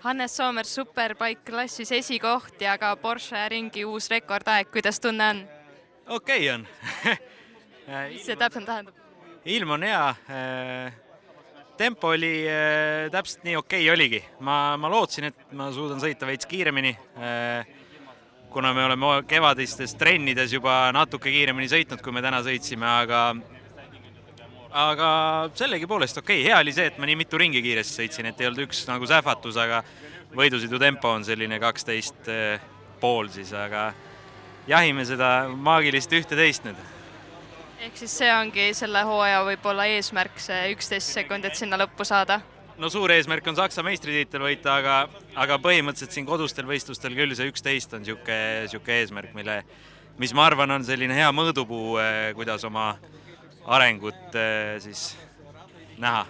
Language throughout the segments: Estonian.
Hannes Soomer Superbike klassis esikoht ja ka Porsche ringi uus rekordaeg. Kuidas tunne on? Okei on. Mis see täpselt tähendab? Ilm on hea. Tempo oli täpselt nii okei oligi. Ma lootsin, et ma suudan sõita veits kiiremini, kuna me oleme kevadistes trennides juba natuke kiiremini sõitnud, kui me täna sõitsime, aga sellegi poolest okei. Hea oli see, et ma nii mitu ringi kiiresti sõitsin, et ei olnud üks nagu sähvatus, aga võidusõidu tempo on selline 12,5 siis, aga jahime seda maagilist 11 nüüd. Ehk siis see ongi selle hooaja võib-olla eesmärk, see 11 sekundit sinna lõppu saada? No suur eesmärk on Saksa meistritiitel võita, aga põhimõtteliselt siin kodustel võistlustel küll see 11 on siuke eesmärk, mis ma arvan on selline hea mõõdupuu, kuidas oma arengut siis näha.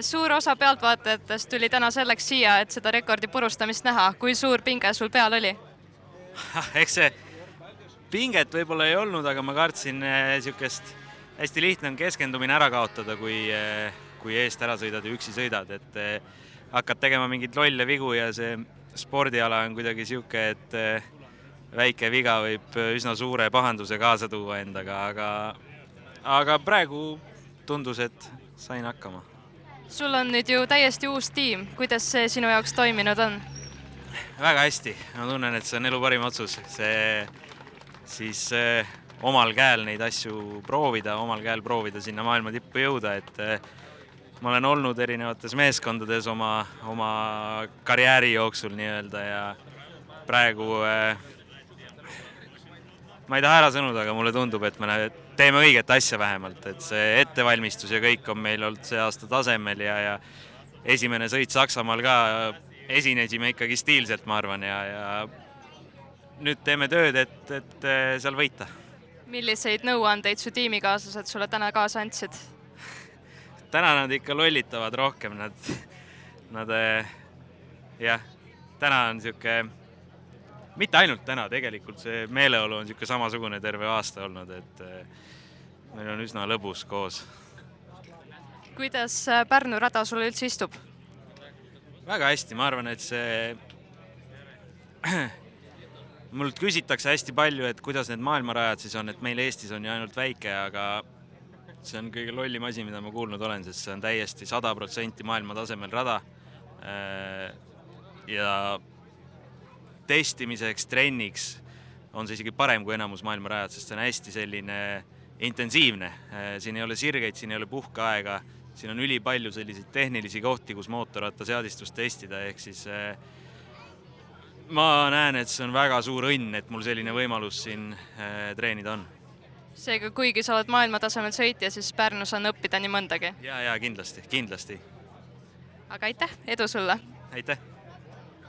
Suur osa pealtvaatajatest tuli täna selleks siia, et seda rekordi purustamist näha. Kui suur pinge sul peal oli? Eks see pinget võib-olla ei olnud, aga ma kartsin siukest hästi lihtne on keskendumine ära kaotada, kui eest ära sõidad ja üksi sõidad, et hakkad tegema mingit lolle vigu ja see spordiala on kuidagi siuke, et väike viga võib üsna suure pahanduse kaasa tuua endaga, aga praegu tundus, et sain hakkama. Sul on nüüd ju täiesti uus tiim. Kuidas see sinu jaoks toiminud on? Väga hästi. Ma tunnen, et see on elu parim otsus. See siis omal käel neid asju proovida, omal käel proovida sinna maailma tippu jõuda, et ma olen olnud erinevates meeskondades oma karjääri jooksul nii-öelda ja praegu ma ei taha ära sõnuda, aga mulle tundub, et me teeme õiget asja vähemalt, et see ettevalmistus ja kõik on meil olnud see aasta tasemel ja esimene sõit Saksamaal ka esinesime ikkagi stiilselt, ma arvan, ja nüüd teeme tööd, et seal võita. Milliseid nõuandeid su tiimikaaslased sulle täna kaasa andsid? Täna nad ikka lollitavad rohkem. Täna on siuke, mitte ainult täna, tegelikult see meeleolu on siuke samasugune terve aasta olnud, et meil on üsna lõbus koos. Kuidas Pärnu rada sulle üldse istub? Väga hästi, ma arvan, et see mult küsitakse hästi palju, et kuidas need maailmarajad siis on, et meil Eestis on ju ainult väike, aga see on kõige lollim asi, mida ma kuulnud olen, sest see on täiesti 100% maailma tasemel rada ja testimiseks, trenniks on see isegi parem kui enamus maailmarajad, sest see on hästi selline intensiivne. Siin ei ole sirgeid, siin ei ole puhkeaega, siin on ülipalju selliseid tehnilisi kohti, kus mootorratta seadistust testida, ehk siis ma näen, et see on väga suur õnn, et mul selline võimalus siin treenida on. Seega, kuigi sa oled maailma tasemel sõitja, siis Pärnus on õppida nii mõndagi? Ja, kindlasti. Aga aitäh, edu sulle! Aitäh!